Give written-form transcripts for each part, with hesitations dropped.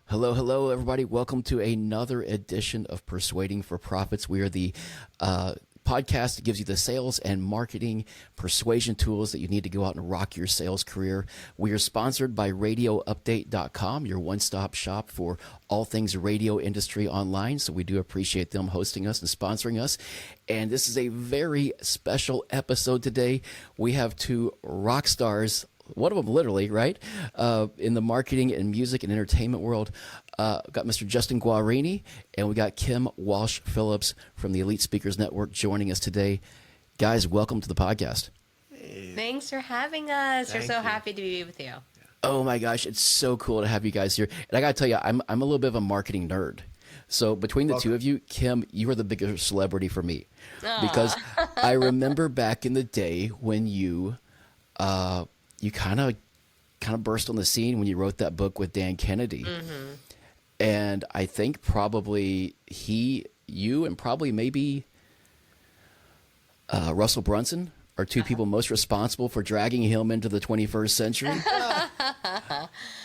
Hello, hello, everybody. Welcome to another edition of Persuading for Profits. We are the podcast that gives you the sales and marketing persuasion tools that you need to go out and rock your sales career. We are sponsored by RadioUpdate.com, your one-stop shop for all things radio industry online. So we do appreciate them hosting us and sponsoring us. And this is a very special episode today. We have two rock stars, one of them literally, right, in the marketing and music and entertainment world. Got Mr. Justin Guarini, and we got Kim Walsh Phillips from the Elite Speakers Network joining us today. Guys, welcome to the podcast. Thanks for having us. We're so happy to be with you. Oh my gosh, it's so cool to have you guys here. And I got to tell you, I'm a little bit of a marketing nerd. So between the two of you, Kim, you are the bigger celebrity for me. Because I remember back in the day when you kind of burst on the scene when you wrote that book with Dan Kennedy. Mm-hmm. And I think probably you, and probably maybe Russell Brunson are two people most responsible for dragging him into the 21st century.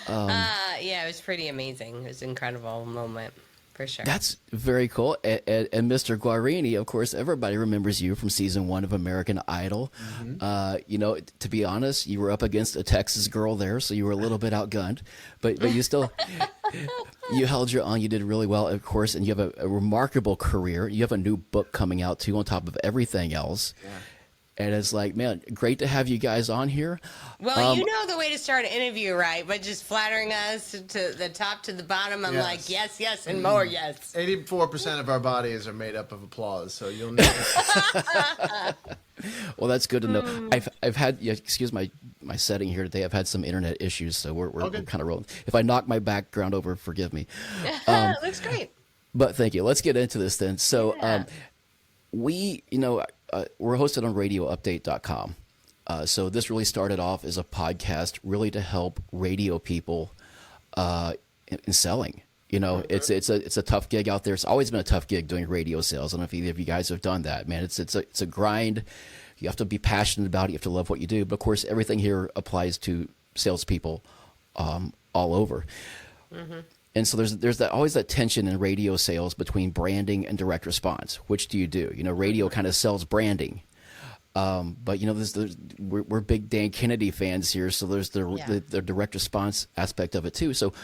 Yeah, it was pretty amazing. It was an incredible moment. For sure. That's very cool. And Mr. Guarini, of course, everybody remembers you from season 1 of American Idol. Mm-hmm. To be honest, you were up against a Texas girl there, so you were a little bit outgunned. But you still, you held your own. You did really well, of course, and you have a remarkable career. You have a new book coming out, too, on top of everything else. Yeah. And it's like, man, great to have you guys on here. Well, you know the way to start an interview, right? But just flattering us to the top to the bottom, I'm like, yes, yes, and more yes. 84% of our bodies are made up of applause, so you'll know. Well, that's good to know. I've had, excuse my setting here today, I've had some internet issues, so we're kind of rolling. If I knock my background over, forgive me. Looks great. But thank you. Let's get into this then. So we're hosted on RadioUpdate.com. So this really started off as a podcast really to help radio people in selling. It's a tough gig out there. It's always been a tough gig doing radio sales. I don't know if either of you guys have done that, man. It's a grind. You have to be passionate about it. You have to love what you do. But of course, everything here applies to salespeople all over. Mm-hmm. And so there's always that tension in radio sales between branding and direct response. Which do you do? Radio kind of sells branding. But we're big Dan Kennedy fans here, so there's the direct response aspect of it too. So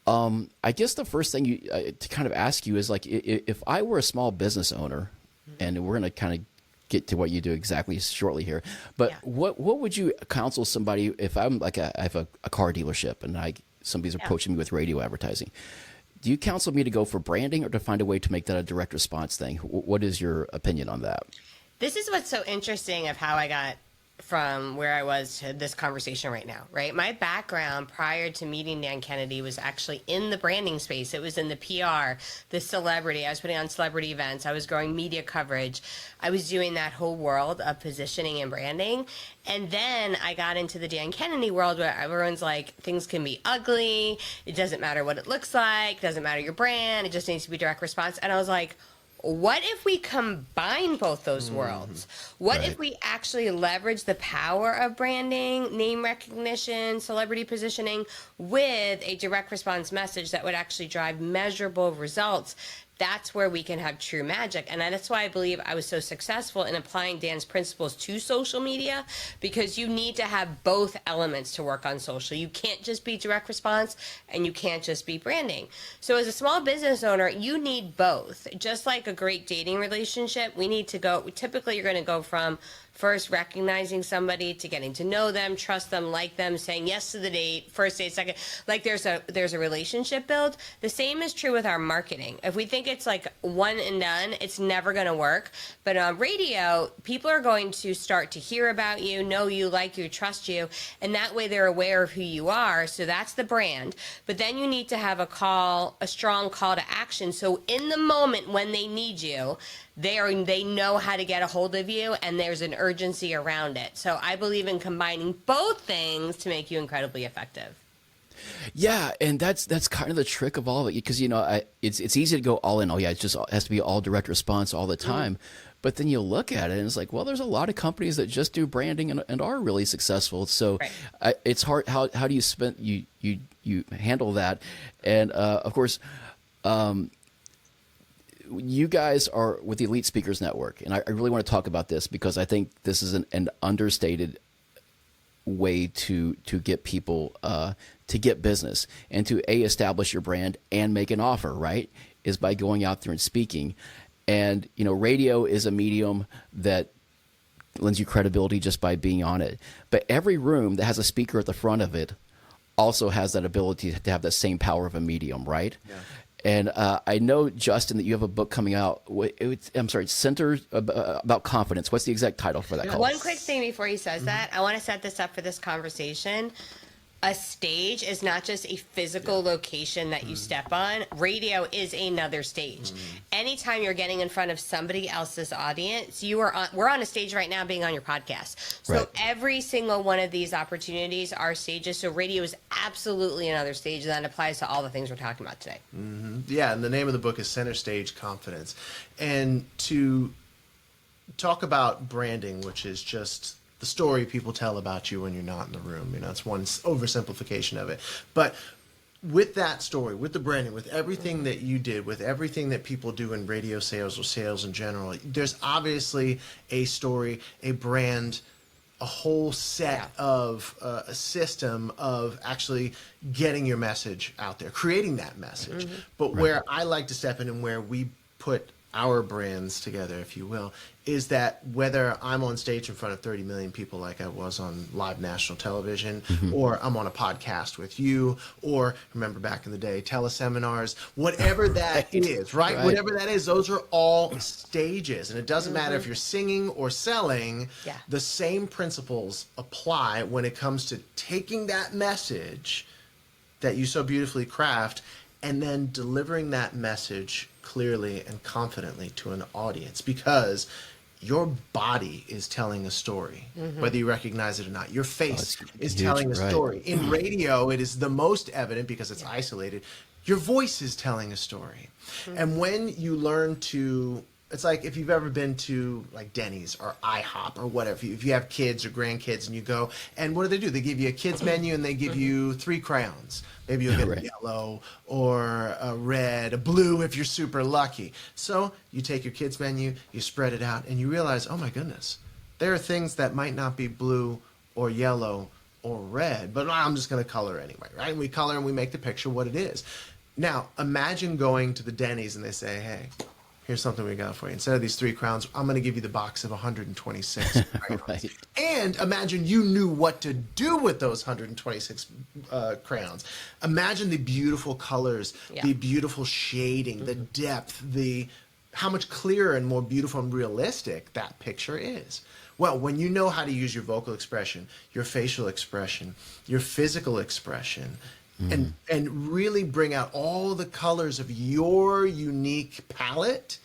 I guess the first thing to kind of ask you is, like, if I were a small business owner, and we're going to kind of get to what you do exactly shortly here, but what would you counsel somebody if I'm like I have a car dealership and somebody's approaching me with radio advertising? Do you counsel me to go for branding or to find a way to make that a direct response thing? What is your opinion on that? This is what's so interesting of how I got from where I was to this conversation right now, right? My background prior to meeting Dan Kennedy was actually in the branding space. It was in the PR, the celebrity. I was putting on celebrity events. I was growing media coverage. I was doing that whole world of positioning and branding. And then I got into the Dan Kennedy world where everyone's like, things can be ugly. It doesn't matter what it looks like. It doesn't matter your brand. It just needs to be direct response. And I was like, what if we combine both those worlds? What if we actually leverage the power of branding, name recognition, celebrity positioning with a direct response message that would actually drive measurable results? That's where we can have true magic. And that's why I believe I was so successful in applying Dan's principles to social media, because you need to have both elements to work on social. You can't just be direct response and you can't just be branding. So as a small business owner, you need both. Just like a great dating relationship, typically you're going to go from first recognizing somebody to getting to know them, trust them, like them, saying yes to the date, first date, second. Like there's a relationship build. The same is true with our marketing. If we think it's like one and done, it's never going to work. But on radio, people are going to start to hear about you, know you, like you, trust you, and that way they're aware of who you are. So that's the brand. But then you need to have a strong call to action. So in the moment when they need you, they know how to get a hold of you, and there's an urgency around it. So I believe in combining both things to make you incredibly effective. Yeah, and that's kind of the trick of all of it, because it's easy to go all in. Oh yeah, it has to be all direct response all the time. But then you look at it and it's like, well, there's a lot of companies that just do branding and are really successful. So it's hard. How do you spend you handle that? And of course, you guys are with the Elite Speakers Network, and I really want to talk about this because I think this is an understated way to get people to get business and to establish your brand and make an offer, right? Is by going out there and speaking. And radio is a medium that lends you credibility just by being on it. But every room that has a speaker at the front of it also has that ability to have the same power of a medium, right? Yeah. And I know, Justin, that you have a book coming out. I'm sorry, Center about Confidence. What's the exact title for that called? One quick thing before he says that. I want to set this up for this conversation. A stage is not just a physical location that you step on. Radio is another stage. Anytime you're getting in front of somebody else's audience, we're on a stage right now being on your podcast. So every single one of these opportunities are stages. So radio is absolutely another stage, and that applies to all the things we're talking about today. Yeah, and the name of the book is Center Stage Confidence. And to talk about branding, which is just the story people tell about you when you're not in the room. It's one oversimplification of it. But with that story, with the branding, with everything that you did, with everything that people do in radio sales or sales in general, there's obviously a story, a brand, a whole set of a system of actually getting your message out there, creating that message. But where I like to step in and where we put our brands together, if you will, is that whether I'm on stage in front of 30 million people like I was on live national television, or I'm on a podcast with you, or remember back in the day, teleseminars, whatever that is, right? Whatever that is, those are all stages. And it doesn't matter if you're singing or selling, the same principles apply when it comes to taking that message that you so beautifully craft and then delivering that message clearly and confidently to an audience, because your body is telling a story, whether you recognize it or not. Your face is telling a story. In radio, it is the most evident because it's isolated. Your voice is telling a story. And when you learn to, it's like if you've ever been to like Denny's or IHOP or whatever, if you have kids or grandkids and you go, and what do? They give you a kids menu and they give you 3 crayons. Maybe you'll get a yellow or a red, a blue if you're super lucky. So you take your kids menu, you spread it out, and you realize, oh my goodness, there are things that might not be blue or yellow or red, but I'm just going to color anyway, right? And we color and we make the picture what it is. Now, imagine going to the Denny's and they say, hey, here's something we got for you. Instead of these 3 crowns, I'm going to give you the box of 126 crayons. And imagine you knew what to do with those 126 crayons. Imagine the beautiful colors, the beautiful shading, the depth, how much clearer and more beautiful and realistic that picture is. Well, when you know how to use your vocal expression, your facial expression, your physical expression, and really bring out all the colors of your unique palette,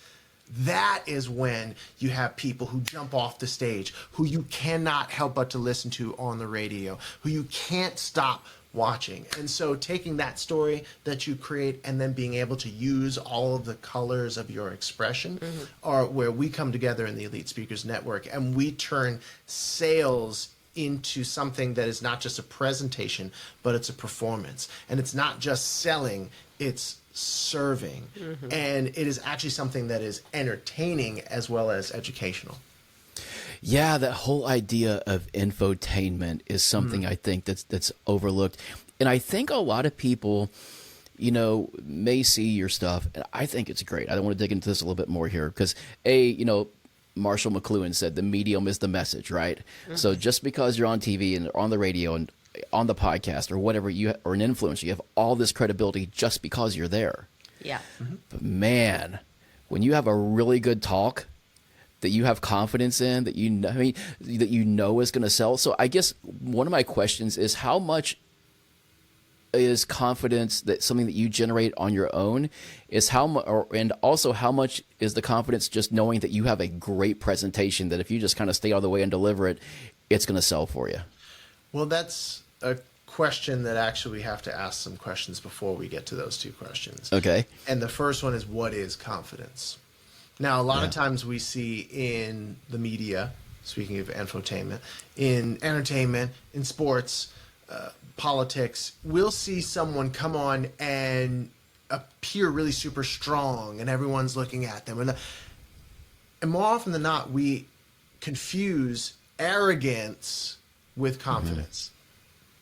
that is when you have people who jump off the stage, who you cannot help but to listen to on the radio, who you can't stop watching. And so taking that story that you create and then being able to use all of the colors of your expression are where we come together in the Elite Speakers Network, and we turn sales into something that is not just a presentation, but it's a performance. And it's not just selling, it's serving. And it is actually something that is entertaining as well as educational. Yeah, that whole idea of infotainment is something I think that's overlooked. And I think a lot of people, may see your stuff, and I think it's great. I want to dig into this a little bit more here because, Marshall McLuhan said the medium is the message, right? So just because you're on TV and on the radio and on the podcast or whatever, or an influencer, you have all this credibility just because you're there. Yeah. But man, when you have a really good talk that you have confidence in, that is going to sell. So I guess one of my questions is, how much is confidence that something that you generate on your own is and also how much is the confidence just knowing that you have a great presentation that if you just kind of stay out of the way and deliver it, it's going to sell for you? Well, that's a question that actually we have to ask some questions before we get to those 2 questions. Okay. And the first one is, what is confidence? Now, a lot of times we see in the media, speaking of infotainment, in entertainment, in sports, politics, we'll see someone come on and appear really super strong and everyone's looking at them. And more often than not, we confuse arrogance with confidence,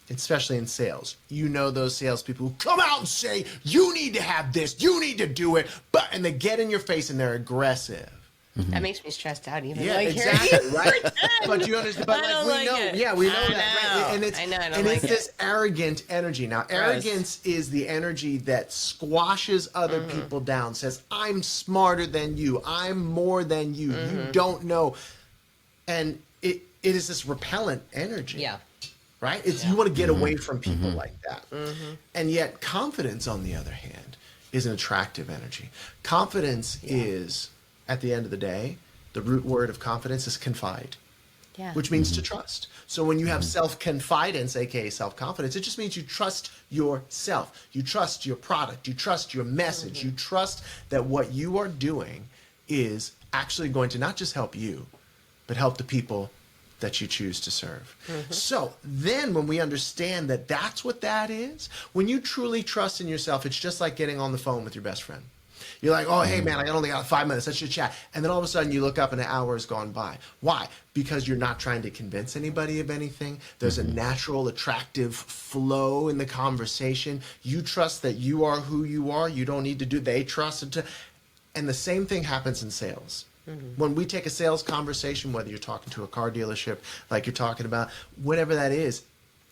especially in sales. You know those salespeople who come out and say, you need to have this, you need to do it, and they get in your face and they're aggressive. That makes me stressed out even. Yeah, like exactly, right? But you understand, but I don't we like know, it. yeah, we know I that, know. right? And I know, I don't and like it's this arrogant energy. Now, arrogance is the energy that squashes other people down, says, I'm smarter than you, I'm more than you, you don't know. And it is this repellent energy. Yeah. Right? You want to get away from people like that. And yet confidence, on the other hand, is an attractive energy. Confidence is, at the end of the day, the root word of confidence is confide, which means to trust. So when you have self-confidence, aka self-confidence, it just means you trust yourself. You trust your product. You trust your message. You trust that what you are doing is actually going to not just help you, but help the people that you choose to serve. So then when we understand that that's what that is, when you truly trust in yourself, it's just like getting on the phone with your best friend. You're like, oh, hey, man, I only got 5 minutes. Let's just chat. And then all of a sudden you look up and an hour has gone by. Why? Because you're not trying to convince anybody of anything. There's a natural, attractive flow in the conversation. You trust that you are who you are. You don't need to do, they trust it. And the same thing happens in sales. When we take a sales conversation, whether you're talking to a car dealership, like you're talking about, whatever that is,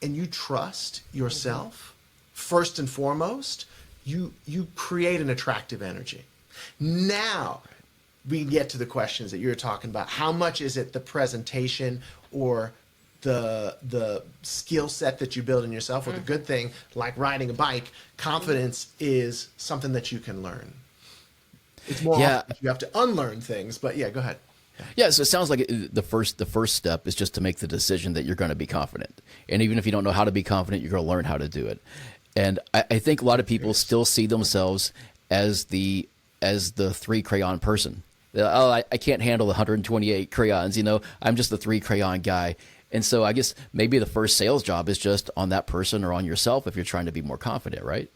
and you trust yourself, first and foremost, you create an attractive energy. Now, we get to the questions that you're talking about. How much is it the presentation or the skill set that you build in yourself? Or the good thing, like riding a bike, confidence is something that you can learn. It's more often you have to unlearn things, but go ahead. Yeah, so it sounds like the first step is just to make the decision that you're going to be confident. And even if you don't know how to be confident, you're going to learn how to do it. And I think a lot of people still see themselves as the 3 crayon person. Oh, I can't handle the 128 crayons, I'm just the 3 crayon guy. And so I guess maybe the first sales job is just on that person or on yourself if you're trying to be more confident, right?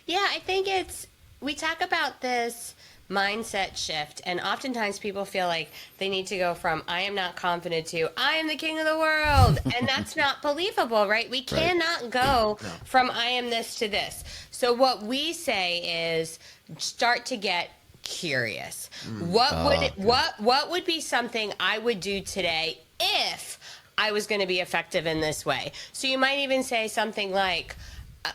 Yeah, I think we talk about this mindset shift, and oftentimes people feel like they need to go from I am not confident to I am the king of the world, and that's not believable, right? We cannot go from I am this to this. So what we say is start to get curious. What would be something I would do today if I was going to be effective in this way? So you might even say something like,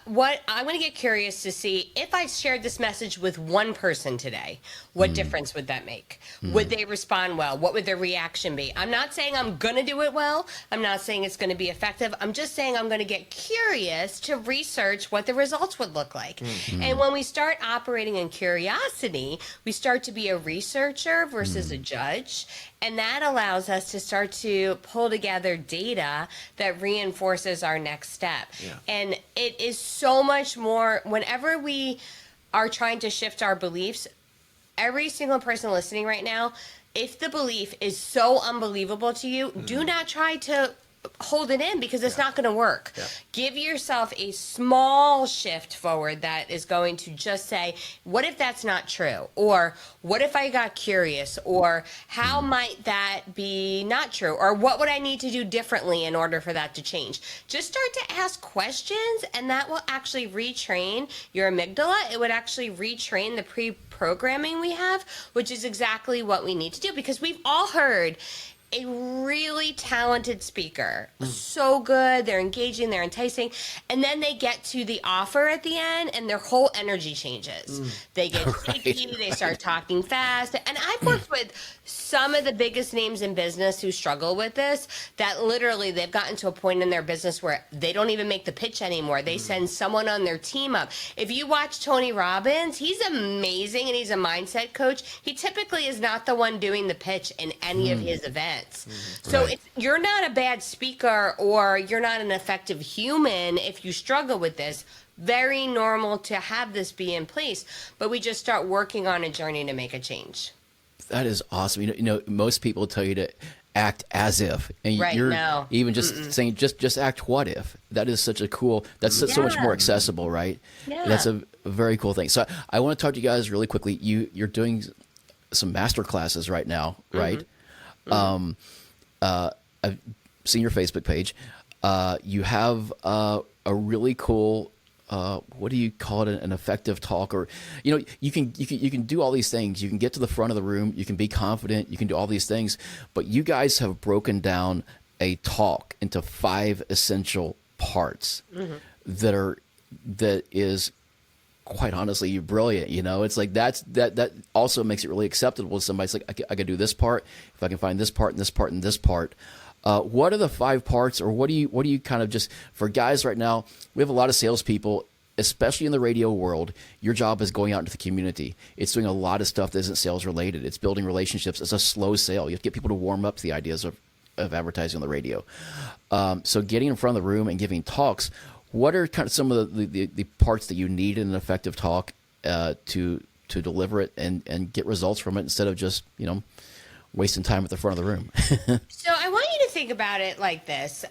what I'm going to get curious to see if I shared this message with one person today, what difference would that make? Would they respond well? What would their reaction be? I'm not saying I'm going to do it well. I'm not saying it's going to be effective. I'm just saying I'm going to get curious to research what the results would look like. And when we start operating in curiosity, we start to be a researcher versus a judge. And that allows us to start to pull together data that reinforces our next step. And it is so much more, whenever we are trying to shift our beliefs, every single person listening right now, if the belief is so unbelievable to you, do not try to hold it in because it's not going to work. Give yourself a small shift forward that is going to just say, what if that's not true? Or what if I got curious? Or how might that be not true? Or what would I need to do differently in order for that to change? Just start to ask questions, and that will actually retrain your amygdala. It would actually retrain the pre-programming we have, which is exactly what we need to do, because we've all heard a really talented speaker, so good, they're engaging, they're enticing, and then they get to the offer at the end and their whole energy changes. They get shaky, they start talking fast. And I've worked with some of the biggest names in business who struggle with this, that literally they've gotten to a point in their business where they don't even make the pitch anymore. They send someone on their team up. If you watch Tony Robbins, he's amazing and he's a mindset coach. He typically is not the one doing the pitch in any of his events. So you're not a bad speaker or you're not an effective human if you struggle with this. Very normal to have this be in place, but we just start working on a journey to make a change. That is awesome. Most people tell you to act as if, and Right, you're no. even just saying just act what if. That is such a cool. That's so much more accessible, right? Yeah. That's a very cool thing. So I want to talk to you guys really quickly. You're doing some master classes right now, right? I've seen your Facebook page. You have a really cool. What do you call it? An effective talk, or you can do all these things. You can get to the front of the room. You can be confident. You can do all these things. But you guys have broken down a talk into 5 essential parts that is quite honestly brilliant. It's like that also makes it really acceptable to somebody. It's like I can do this part if I can find this part and this part and this part. What are the 5 parts, or what do you kind of just for guys right now? We have a lot of salespeople, especially in the radio world. Your job is going out into the community. It's doing a lot of stuff that isn't sales related. It's building relationships. It's a slow sale. You have to get people to warm up to the ideas of advertising on the radio. So getting in front of the room and giving talks. What are kind of some of the parts that you need in an effective talk to deliver it and get results from it instead of just wasting time at the front of the room? So I want you to think about it like this,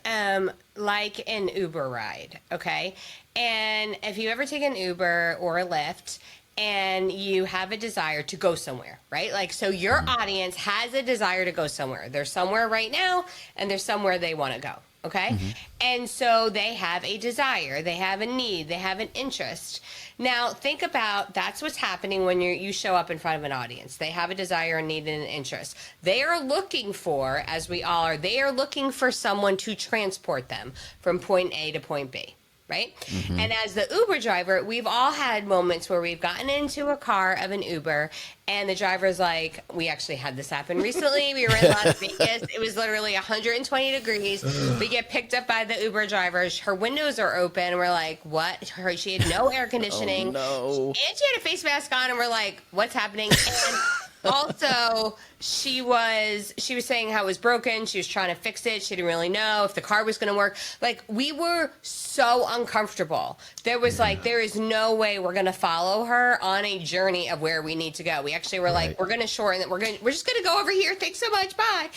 like an Uber ride, okay? And if you ever take an Uber or a Lyft and you have a desire to go somewhere, right? Like, so your audience has a desire to go somewhere. They're somewhere right now and they're somewhere they want to go. Okay. And so they have a desire, they have a need, they have an interest. Now think about that's what's happening when you show up in front of an audience. They have a desire, a need, and an interest. They are looking for, as we all are, they are looking for someone to transport them from point A to point B. Right? And as the Uber driver, we've all had moments where we've gotten into a car of an Uber and the driver's like, we actually had this happen recently. We were in Las Vegas. It was literally 120 degrees. We get picked up by the Uber driver. Her windows are open. We're like, what? She had no air conditioning. Oh, no. And she had a face mask on and we're like, what's happening? And also, she was saying how it was broken. She was trying to fix it. She didn't really know if the car was going to work. Like, we were so uncomfortable. There was like, there is no way we're going to follow her on a journey of where we need to go. We actually were like, we're going to shorten it. We're just going to go over here. Thanks so much. Bye.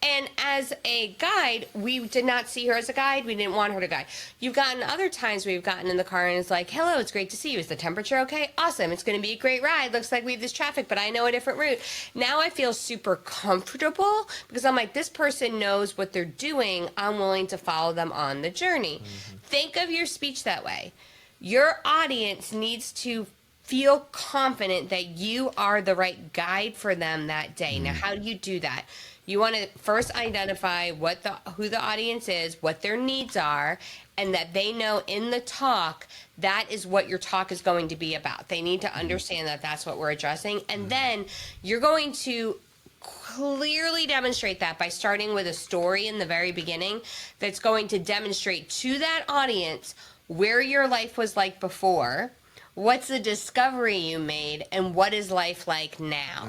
And as a guide, we did not see her as a guide. We didn't want her to guide. You've gotten other times we've gotten in the car and it's like, hello, it's great to see you. Is the temperature okay? Awesome. It's going to be a great ride. Looks like we have this traffic, but I know a different route. Now I feel super comfortable because I'm like, this person knows what they're doing. I'm willing to follow them on the journey. Think of your speech that way. Your audience needs to feel confident that you are the right guide for them that day. Now, how do you do that? You want to first identify who the audience is, what their needs are, and that they know in the talk that is what your talk is going to be about. They need to understand that that's what we're addressing. And then you're going to clearly demonstrate that by starting with a story in the very beginning that's going to demonstrate to that audience where your life was like before, what's the discovery you made, and what is life like now.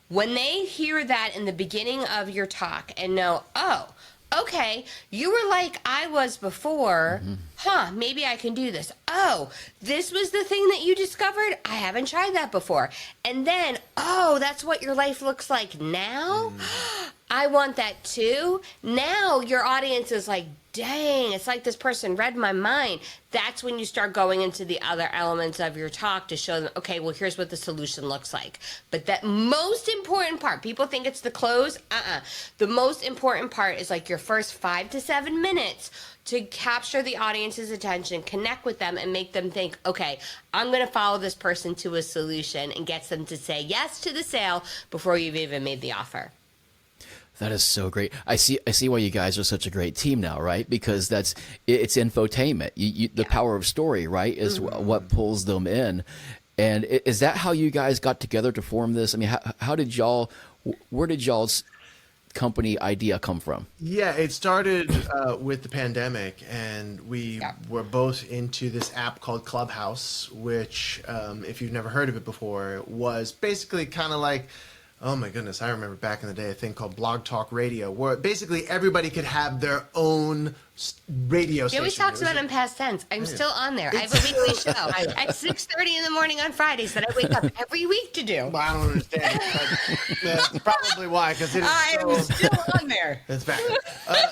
When they hear that in the beginning of your talk and know, oh, okay, you were like I was before, maybe I can do this. Oh, this was the thing that you discovered? I haven't tried that before. And then, oh, that's what your life looks like now? I want that too. Now your audience is like, dang, it's like this person read my mind. That's when you start going into the other elements of your talk to show them, okay, well, here's what the solution looks like. But that most important part, people think it's the close. The most important part is like your first 5 to 7 minutes to capture the audience's attention, connect with them, and make them think, okay, I'm going to follow this person to a solution, and gets them to say yes to the sale before you've even made the offer. That is so great. I see why you guys are such a great team now, right? Because it's infotainment. The power of story, right, is what pulls them in. And is that how you guys got together to form this? I mean, where did y'all's company idea come from? Yeah, it started with the pandemic, and we were both into this app called Clubhouse, which, if you've never heard of it before, was basically kind of like, oh my goodness, I remember back in the day a thing called Blog Talk Radio, where basically everybody could have their own radio He station. always talks about it in past tense. I'm still on there. I have a weekly show at 6:30 in the morning on Fridays that I wake up every week to do. Well, I don't understand. That's probably why, because it is I'm still on there. That's fact.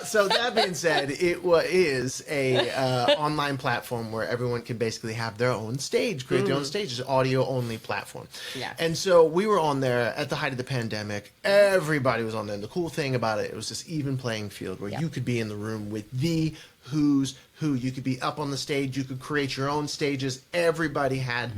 So that being said, is a online platform where everyone can basically have their own stage, create their own stage. It's an audio-only platform. Yeah. And so we were on there at the height of the pandemic. Everybody was on there. And the cool thing about it was this even playing field where you could be in the room with the who's who. You could be up on the stage. You could create your own stages. Everybody had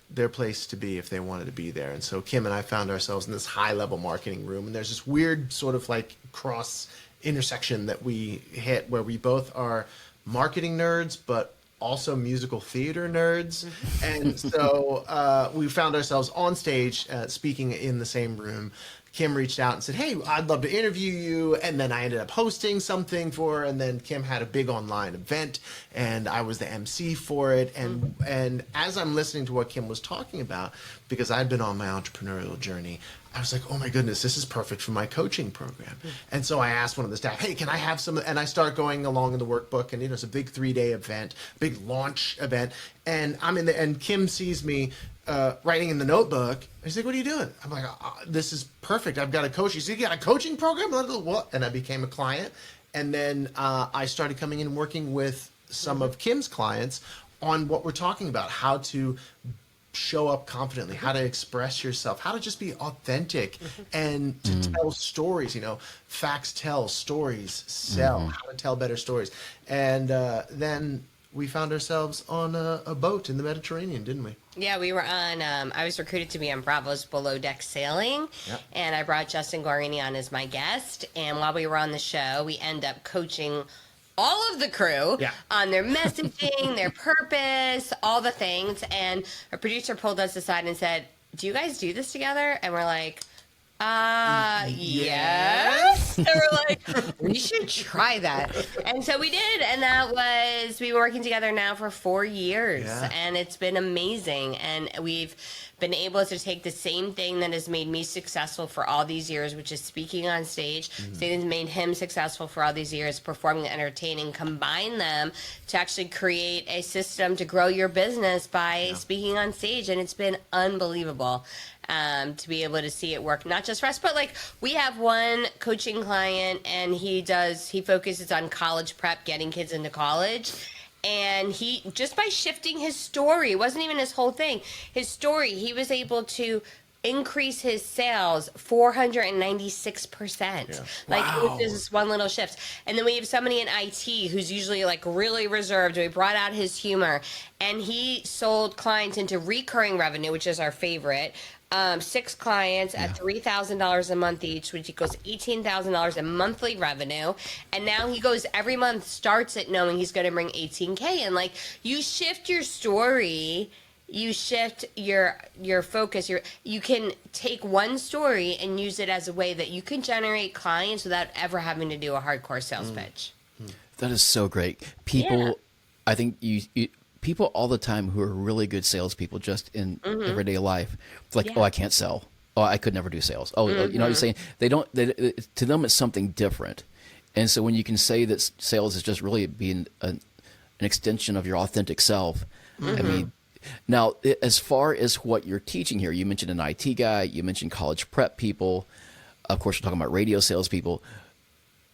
their place to be if they wanted to be there. And so Kim and I found ourselves in this high-level marketing room. And there's this weird sort of like cross intersection that we hit where we both are marketing nerds, but also musical theater nerds. And so we found ourselves on stage speaking in the same room. Kim reached out and said, hey, I'd love to interview you. And then I ended up hosting something for her. And then Kim had a big online event and I was the MC for it. And as I'm listening to what Kim was talking about, because I'd been on my entrepreneurial journey, I was like, oh my goodness, this is perfect for my coaching program. And so I asked one of the staff, hey, can I have some? And I start going along in the workbook, and it's a big 3-day event, big launch event. And I'm in the, and Kim sees me writing in the notebook. He's like, what are you doing? I'm like, this is perfect. I've got a coach. He said, you got a coaching program? What? And I became a client. And then I started coming in and working with some of Kim's clients on what we're talking about, how to show up confidently, how to express yourself, how to just be authentic and to tell stories. Facts tell, stories sell, how to tell better stories. And then we found ourselves on a boat in the Mediterranean, didn't we? Yeah, we were on, I was recruited to be on Bravo's Below Deck Sailing, and I brought Justin Guarini on as my guest. And while we were on the show, we end up coaching all of the crew on their messaging, their purpose, all the things. And a producer pulled us aside and said, do you guys do this together? And we're like, yes. And we're like, we should try that. And so we did. And we've been working together now for 4 years. And it's been amazing. And we've been able to take the same thing that has made me successful for all these years, which is speaking on stage, same thing that made him successful for all these years, performing and entertaining, combine them to actually create a system to grow your business by speaking on stage. And it's been unbelievable. To be able to see it work, not just for us, but like we have one coaching client and he focuses on college prep, getting kids into college. And he, just by shifting his story, it wasn't even his whole thing, his story, he was able to increase his sales 496%. Like it was just this one little shift. And then we have somebody in IT who's usually like really reserved. We brought out his humor and he sold clients into recurring revenue, which is our favorite. 6 clients at $3,000 a month each, which equals $18,000 in monthly revenue. And now he goes every month, starts it knowing he's going to bring $18K. And like you shift your story, you shift your focus. You can take one story and use it as a way that you can generate clients without ever having to do a hardcore sales pitch. That is so great. People, I think people all the time who are really good salespeople just in everyday life, it's like, oh, I can't sell. Oh, I could never do sales. Oh, you know what you're saying? To them, it's something different. And so when you can say that sales is just really being an extension of your authentic self, I mean, now, as far as what you're teaching here, you mentioned an IT guy, you mentioned college prep people. Of course, we're talking about radio salespeople.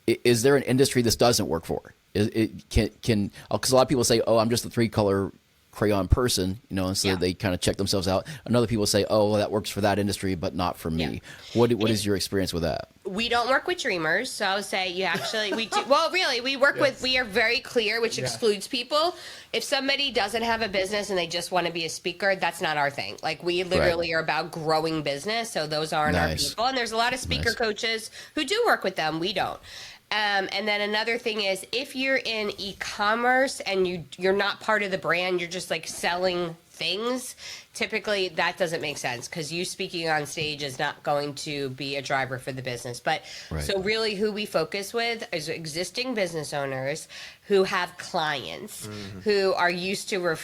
Is there an industry this doesn't work for? Because a lot of people say, oh, I'm just a 3-color crayon person, and so they kind of check themselves out. And other people say, oh, well, that works for that industry, but not for me. What is your experience with that? We don't work with dreamers, so I would say we do. Well, really, we work with, we are very clear, which excludes people. If somebody doesn't have a business and they just want to be a speaker, that's not our thing. Like we literally are about growing business, so those aren't our people. And there's a lot of speaker coaches who do work with them. We don't. And then another thing is if you're in e-commerce and you're not part of the brand, you're just like selling things, typically that doesn't make sense because you speaking on stage is not going to be a driver for the business. But so really who we focus with is existing business owners who have clients who are used to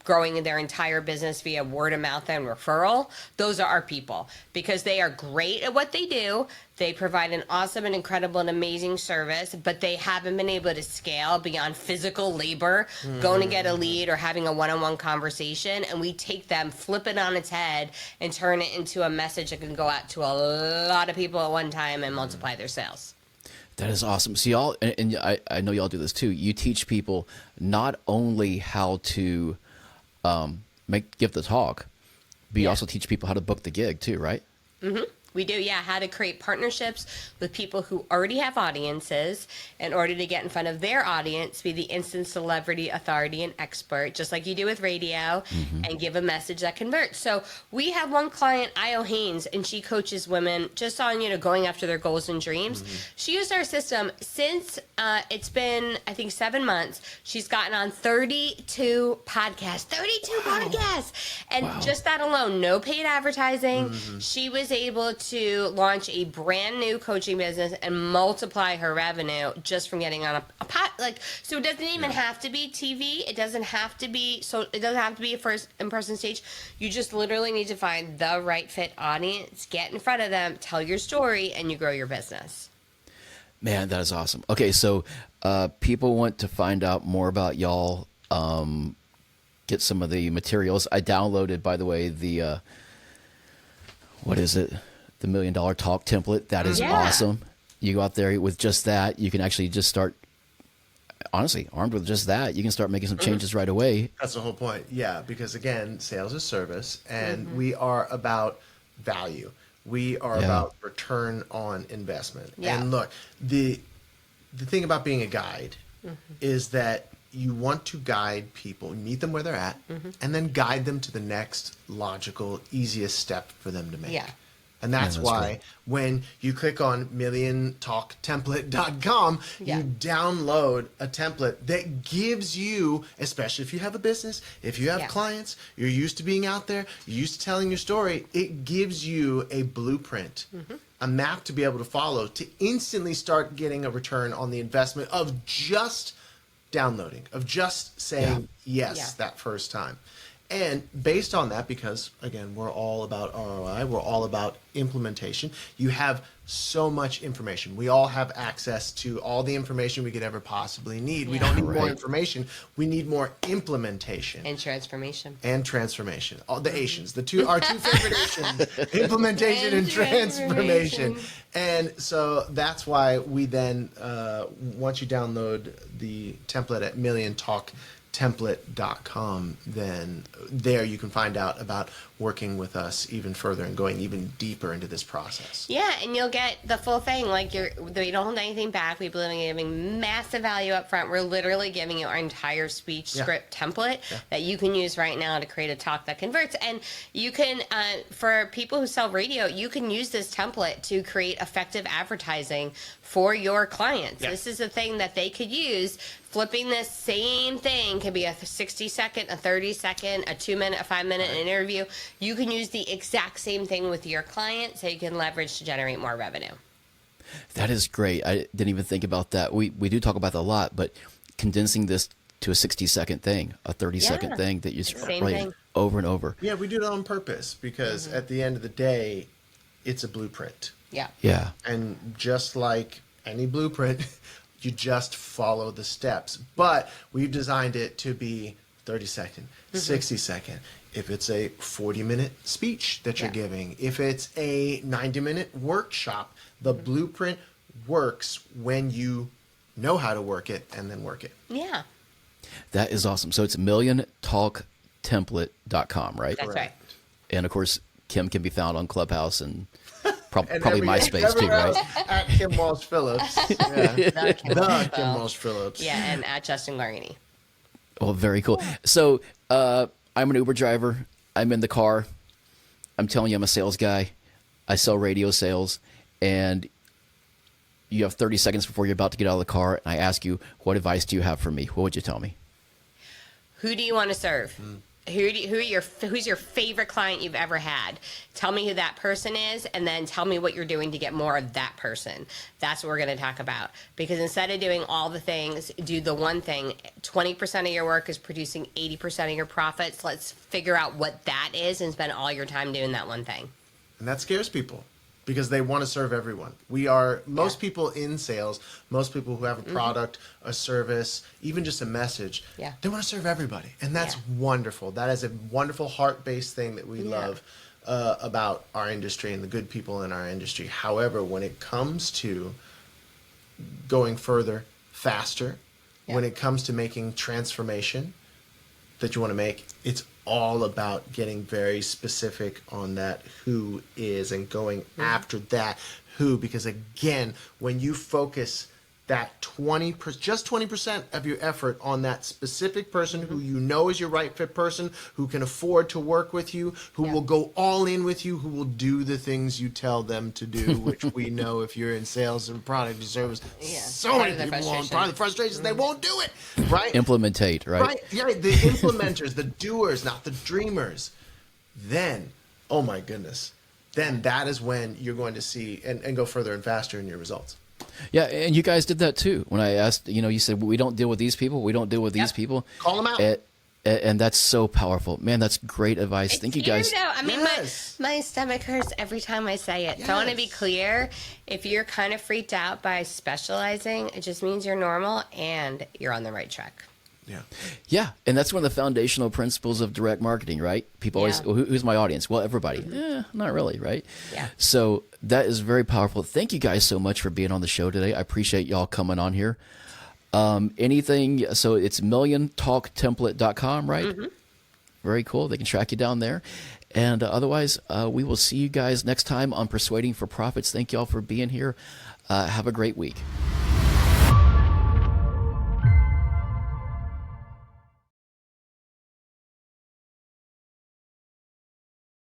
growing their entire business via word of mouth and referral. Those are our people because they are great at what they do. They provide an awesome and incredible and amazing service, but they haven't been able to scale beyond physical labor, going to get a lead or having a one-on-one conversation. And we take them, flip it on its head, and turn it into a message that can go out to a lot of people at one time and multiply their sales. That is awesome. So y'all, and I know y'all do this too. You teach people not only how to give the talk, but you also teach people how to book the gig too, right? Mm-hmm. We do, yeah, how to create partnerships with people who already have audiences in order to get in front of their audience, be the instant celebrity, authority, and expert, just like you do with radio, and give a message that converts. So we have one client, Io Haynes, and she coaches women just on, going after their goals and dreams. She used our system since it's been, I think, 7 months. She's gotten on 32 podcasts, 32 podcasts. And just that alone, no paid advertising. She was able to launch a brand new coaching business and multiply her revenue just from getting on a pot. So it doesn't even have to be TV. It doesn't have to be a first in-person stage. You just literally need to find the right fit audience, get in front of them, tell your story, and you grow your business. Man, that is awesome. Okay, so people want to find out more about y'all, get some of the materials. I downloaded, by the way, the what is it? The $1 Million Talk template. That is awesome. You go out there with just that. You can actually just start, honestly, armed with just that, you can start making some changes right away. That's the whole point. Yeah, because again, sales is service, and we are about value. We are about return on investment. Yeah. And look, the thing about being a guide is that you want to guide people, meet them where they're at, and then guide them to the next logical, easiest step for them to make. Yeah. And that's why great. when you click on milliontalktemplate.com, you download a template that gives you, especially if you have a business, if you have clients, you're used to being out there, you're used to telling your story, it gives you a blueprint, a map to be able to follow to instantly start getting a return on the investment of just downloading, of just saying yes that first time. And based on that, because again, we're all about ROI, we're all about implementation, you have so much information. We all have access to all the information we could ever possibly need. We don't need more information. We need more implementation. And transformation. All the Asians, our two favorite Asians, implementation and transformation. And so that's why we then, once you download the template at milliontalktemplate.com, then there you can find out about working with us even further and going even deeper into this process. Yeah, and you'll get the full thing. We don't hold anything back. We believe in giving massive value up front. We're literally giving you our entire speech script template that you can use right now to create a talk that converts. And you can, for people who sell radio, you can use this template to create effective advertising for your clients. Yeah. This is a thing that they could use. Flipping this same thing could be a 60-second, a 30-second, a 2-minute, a 5-minute interview. You can use the exact same thing with your client so you can leverage to generate more revenue. That is great. I didn't even think about that. We do talk about that a lot, but condensing this to a 60-second thing, a 30-second thing that you play over and over. Yeah, we do it on purpose because at the end of the day, it's a blueprint. Yeah. Yeah. And just like any blueprint, you just follow the steps. But we've designed it to be 30-second, 60-second. If it's a 40-minute speech that you're giving, if it's a 90-minute workshop, the blueprint works when you know how to work it and then work it. Yeah. That is awesome. So it's milliontalktemplate.com, right? That's right. And of course, Kim can be found on Clubhouse and probably MySpace too, right? At Kim Walsh Phillips. The Kim Walsh Phillips. Yeah, and at Justin Guarini. Oh, very cool. So I'm an Uber driver. I'm in the car. I'm telling you, I'm a sales guy. I sell radio sales. And you have 30 seconds before you're about to get out of the car. And I ask you, what advice do you have for me? What would you tell me? Who do you want to serve? Who's your favorite client you've ever had? Tell me who that person is, and then tell me what you're doing to get more of that person. That's what we're going to talk about. Because instead of doing all the things, do the one thing. 20% of your work is producing 80% of your profits. Let's figure out what that is and spend all your time doing that one thing. And that scares people because they want to serve everyone. Most people in sales, most people who have a product, a service, even just a message, they want to serve everybody. And that's wonderful. That is a wonderful heart-based thing that we love about our industry and the good people in our industry. However, when it comes to going further, faster, when it comes to making transformation that you want to make, it's all about getting very specific on that who is and going after that who, because again, when you focus that 20% of your effort on that specific person who you know is your right fit person, who can afford to work with you, who will go all in with you, who will do the things you tell them to do, which we know if you're in sales and product or service, so many people won't. Part of the frustration, they won't do it, right? Implementate, right? Right, yeah, the implementers, the doers, not the dreamers. Then, oh my goodness, then that is when you're going to see and go further and faster in your results. Yeah, and you guys did that too. When I asked, you said, we don't deal with these people. We don't deal with these people. Call them out. And that's so powerful. Man, that's great advice. Thank you guys. I mean, my stomach hurts every time I say it. So I want to be clear. If you're kind of freaked out by specializing, it just means you're normal and you're on the right track. Yeah, and that's one of the foundational principles of direct marketing, right? People always, well, who's my audience? Well, everybody. Not really, right? Yeah. So that is very powerful. Thank you guys so much for being on the show today. I appreciate y'all coming on here. Anything, so it's milliontalktemplate.com, right? Very cool. They can track you down there. And otherwise, we will see you guys next time on Persuading for Profits. Thank y'all for being here. Have a great week.